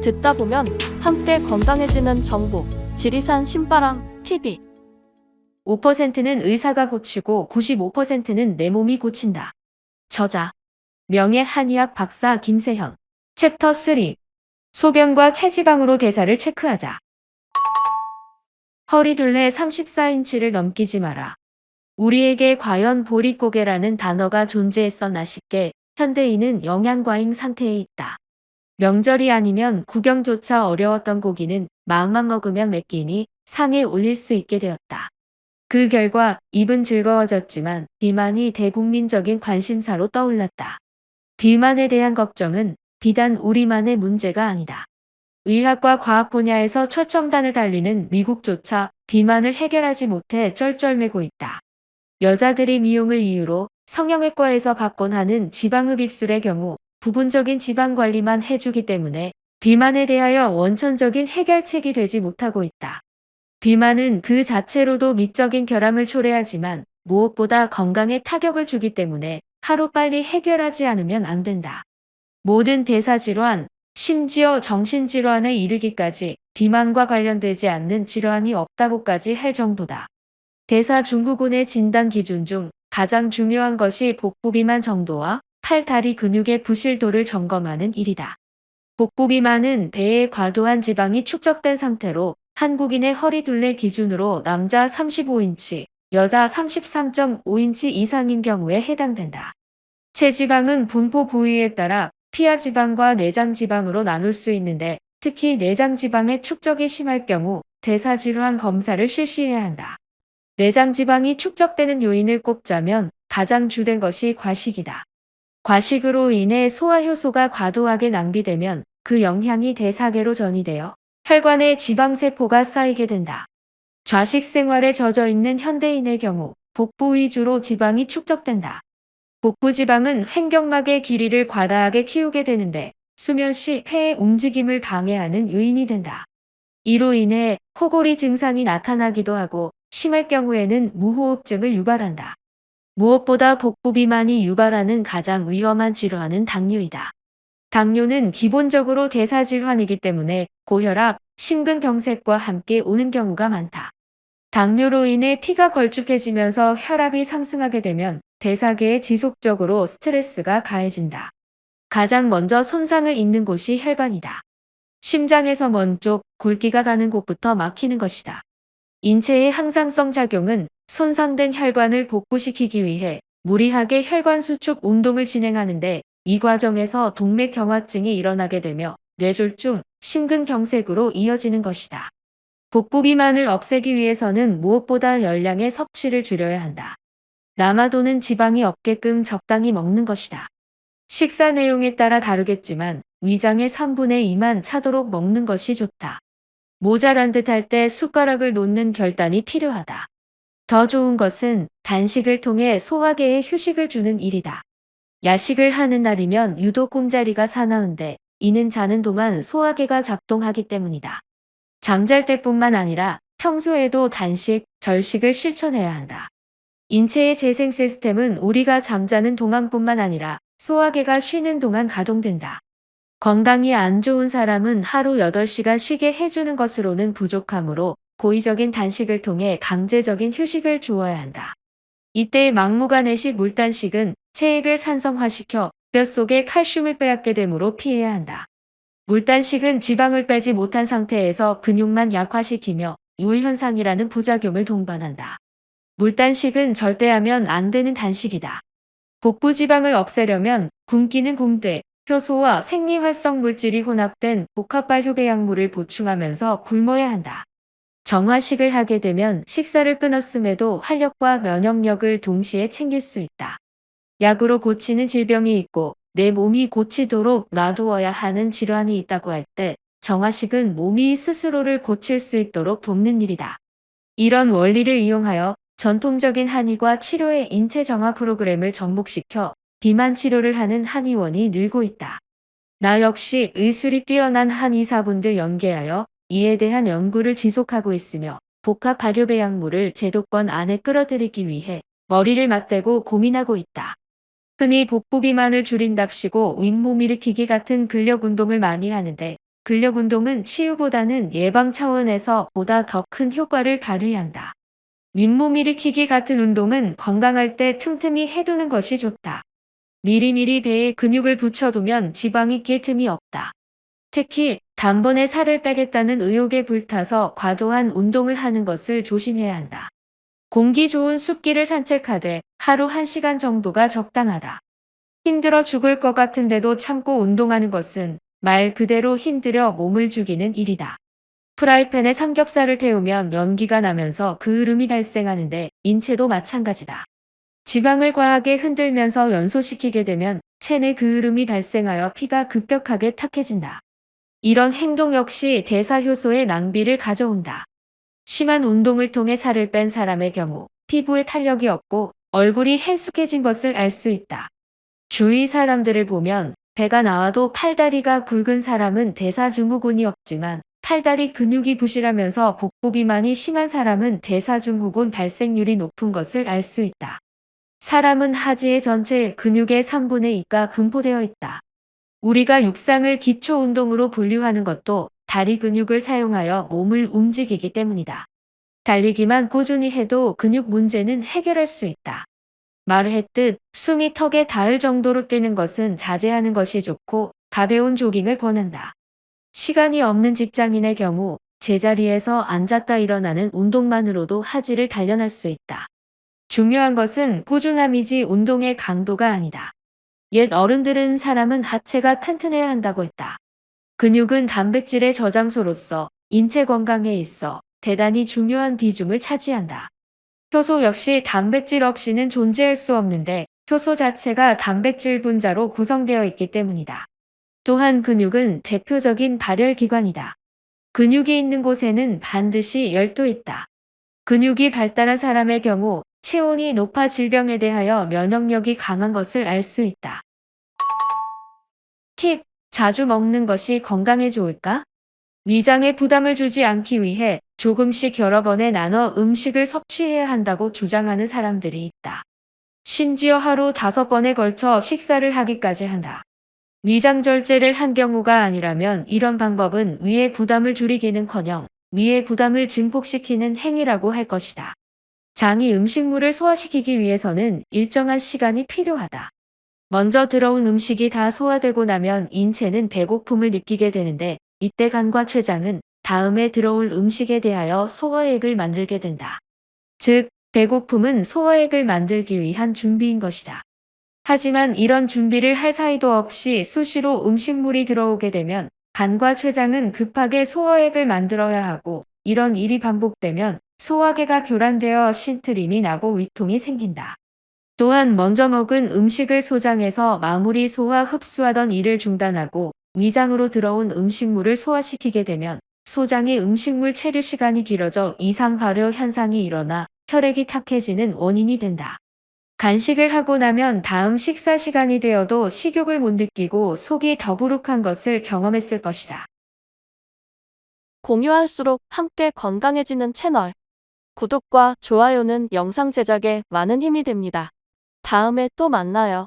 듣다 보면 함께 건강해지는 정보. 지리산 신바람 TV. 5%는 의사가 고치고 95%는 내 몸이 고친다. 저자 명예 한의학 박사 김세현. 챕터 3. 소변과 체지방으로 대사를 체크하자. 허리둘레 34인치를 넘기지 마라. 우리에게 과연 보릿고개라는 단어가 존재했었나 싶게 현대인은 영양과잉 상태에 있다. 명절이 아니면 구경조차 어려웠던 고기는 마음만 먹으면 몇 끼니 상에 올릴 수 있게 되었다. 그 결과 입은 즐거워졌지만 비만이 대국민적인 관심사로 떠올랐다. 비만에 대한 걱정은 비단 우리만의 문제가 아니다. 의학과 과학 분야에서 최첨단을 달리는 미국조차 비만을 해결하지 못해 쩔쩔매고 있다. 여자들이 미용을 이유로 성형외과에서 받곤 하는 지방흡입술의 경우 부분적인 지방 관리만 해주기 때문에 비만에 대하여 원천적인 해결책이 되지 못하고 있다. 비만은 그 자체로도 미적인 결함을 초래하지만 무엇보다 건강에 타격을 주기 때문에 하루빨리 해결하지 않으면 안 된다. 모든 대사질환, 심지어 정신질환에 이르기까지 비만과 관련되지 않는 질환이 없다고까지 할 정도다. 대사증후군의 진단 기준 중 가장 중요한 것이 복부비만 정도와 팔, 다리 근육의 부실도를 점검하는 일이다. 복부비만은 배에 과도한 지방이 축적된 상태로 한국인의 허리둘레 기준으로 남자 35인치, 여자 33.5인치 이상인 경우에 해당된다. 체지방은 분포 부위에 따라 피하지방과 내장지방으로 나눌 수 있는데 특히 내장지방의 축적이 심할 경우 대사질환 검사를 실시해야 한다. 내장지방이 축적되는 요인을 꼽자면 가장 주된 것이 과식이다. 과식으로 인해 소화효소가 과도하게 낭비되면 그 영향이 대사계로 전이되어 혈관에 지방세포가 쌓이게 된다. 좌식 생활에 젖어 있는 현대인의 경우 복부 위주로 지방이 축적된다. 복부 지방은 횡격막의 길이를 과다하게 키우게 되는데 수면 시 폐의 움직임을 방해하는 요인이 된다. 이로 인해 코골이 증상이 나타나기도 하고 심할 경우에는 무호흡증을 유발한다. 무엇보다 복부 비만이 유발하는 가장 위험한 질환은 당뇨이다. 당뇨는 기본적으로 대사질환이기 때문에 고혈압, 심근경색과 함께 오는 경우가 많다. 당뇨로 인해 피가 걸쭉해지면서 혈압이 상승하게 되면 대사계에 지속적으로 스트레스가 가해진다. 가장 먼저 손상을 입는 곳이 혈관이다. 심장에서 먼 쪽 굵기가 가는 곳부터 막히는 것이다. 인체의 항상성 작용은 손상된 혈관을 복구시키기 위해 무리하게 혈관 수축 운동을 진행하는데 이 과정에서 동맥경화증이 일어나게 되며 뇌졸중, 심근경색으로 이어지는 것이다. 복부 비만을 없애기 위해서는 무엇보다 열량의 섭취를 줄여야 한다. 남아도는 지방이 없게끔 적당히 먹는 것이다. 식사 내용에 따라 다르겠지만 위장의 3분의 2만 차도록 먹는 것이 좋다. 모자란 듯 할 때 숟가락을 놓는 결단이 필요하다. 더 좋은 것은 단식을 통해 소화계에 휴식을 주는 일이다. 야식을 하는 날이면 유독 꿈자리가 사나운데 이는 자는 동안 소화계가 작동하기 때문이다. 잠잘 때뿐만 아니라 평소에도 단식, 절식을 실천해야 한다. 인체의 재생 시스템은 우리가 잠자는 동안뿐만 아니라 소화계가 쉬는 동안 가동된다. 건강이 안 좋은 사람은 하루 8시간 쉬게 해주는 것으로는 부족하므로 고의적인 단식을 통해 강제적인 휴식을 주어야 한다. 이때 막무가내식 물단식은 체액을 산성화시켜 뼛속에 칼슘을 빼앗게 되므로 피해야 한다. 물단식은 지방을 빼지 못한 상태에서 근육만 약화시키며 유현상이라는 부작용을 동반한다. 물단식은 절대 하면 안 되는 단식이다. 복부 지방을 없애려면 굶기는 굶되 효소와 생리활성 물질이 혼합된 복합발효배양물을 보충하면서 굶어야 한다. 정화식을 하게 되면 식사를 끊었음에도 활력과 면역력을 동시에 챙길 수 있다. 약으로 고치는 질병이 있고 내 몸이 고치도록 놔두어야 하는 질환이 있다고 할 때 정화식은 몸이 스스로를 고칠 수 있도록 돕는 일이다. 이런 원리를 이용하여 전통적인 한의과 치료의 인체 정화 프로그램을 접목시켜 비만 치료를 하는 한의원이 늘고 있다. 나 역시 의술이 뛰어난 한의사분들 연계하여 이에 대한 연구를 지속하고 있으며 복합 발효배양물을 제도권 안에 끌어들이기 위해 머리를 맞대고 고민하고 있다. 흔히 복부 비만을 줄인답시고 윗몸 일으키기 같은 근력 운동을 많이 하는데 근력 운동은 치유보다는 예방 차원에서 보다 더 큰 효과를 발휘한다. 윗몸 일으키기 같은 운동은 건강할 때 틈틈이 해두는 것이 좋다. 미리미리 배에 근육을 붙여두면 지방이 낄 틈이 없다. 특히 단번에 살을 빼겠다는 의욕에 불타서 과도한 운동을 하는 것을 조심해야 한다. 공기 좋은 숲길을 산책하되 하루 1시간 정도가 적당하다. 힘들어 죽을 것 같은데도 참고 운동하는 것은 말 그대로 힘들여 몸을 죽이는 일이다. 프라이팬에 삼겹살을 태우면 연기가 나면서 그을음이 발생하는데 인체도 마찬가지다. 지방을 과하게 흔들면서 연소시키게 되면 체내 그을음이 발생하여 피가 급격하게 탁해진다. 이런 행동 역시 대사효소의 낭비를 가져온다. 심한 운동을 통해 살을 뺀 사람의 경우 피부에 탄력이 없고 얼굴이 헬쑥해진 것을 알 수 있다. 주위 사람들을 보면 배가 나와도 팔다리가 굵은 사람은 대사증후군이 없지만 팔다리 근육이 부실하면서 복부 비만이 심한 사람은 대사증후군 발생률이 높은 것을 알 수 있다. 사람은 하지의 전체 근육의 3분의 2가 분포되어 있다. 우리가 육상을 기초 운동으로 분류하는 것도 다리 근육을 사용하여 몸을 움직이기 때문이다. 달리기만 꾸준히 해도 근육 문제는 해결할 수 있다. 말을 했듯 숨이 턱에 닿을 정도로 뛰는 것은 자제하는 것이 좋고 가벼운 조깅을 권한다. 시간이 없는 직장인의 경우 제자리에서 앉았다 일어나는 운동만으로도 하지를 단련할 수 있다. 중요한 것은 꾸준함이지 운동의 강도가 아니다. 옛 어른들은 사람은 하체가 튼튼해야 한다고 했다. 근육은 단백질의 저장소로서 인체 건강에 있어 대단히 중요한 비중을 차지한다. 효소 역시 단백질 없이는 존재할 수 없는데 효소 자체가 단백질 분자로 구성되어 있기 때문이다. 또한 근육은 대표적인 발열기관이다. 근육이 있는 곳에는 반드시 열도 있다. 근육이 발달한 사람의 경우 체온이 높아 질병에 대하여 면역력이 강한 것을 알 수 있다. 팁. 자주 먹는 것이 건강에 좋을까? 위장에 부담을 주지 않기 위해 조금씩 여러 번에 나눠 음식을 섭취해야 한다고 주장하는 사람들이 있다. 심지어 하루 5번에 걸쳐 식사를 하기까지 한다. 위장 절제를 한 경우가 아니라면 이런 방법은 위의 부담을 줄이기는커녕 위의 부담을 증폭시키는 행위라고 할 것이다. 장이 음식물을 소화시키기 위해서는 일정한 시간이 필요하다. 먼저 들어온 음식이 다 소화되고 나면 인체는 배고픔을 느끼게 되는데 이때 간과 췌장은 다음에 들어올 음식에 대하여 소화액을 만들게 된다. 즉, 배고픔은 소화액을 만들기 위한 준비인 것이다. 하지만 이런 준비를 할 사이도 없이 수시로 음식물이 들어오게 되면 간과 췌장은 급하게 소화액을 만들어야 하고 이런 일이 반복되면 소화계가 교란되어 신트림이 나고 위통이 생긴다. 또한 먼저 먹은 음식을 소장해서 마무리 소화 흡수하던 일을 중단하고 위장으로 들어온 음식물을 소화시키게 되면 소장의 음식물 체류 시간이 길어져 이상 발효 현상이 일어나 혈액이 탁해지는 원인이 된다. 간식을 하고 나면 다음 식사 시간이 되어도 식욕을 못 느끼고 속이 더부룩한 것을 경험했을 것이다. 공유할수록 함께 건강해지는 채널. 구독과 좋아요는 영상 제작에 많은 힘이 됩니다. 다음에 또 만나요.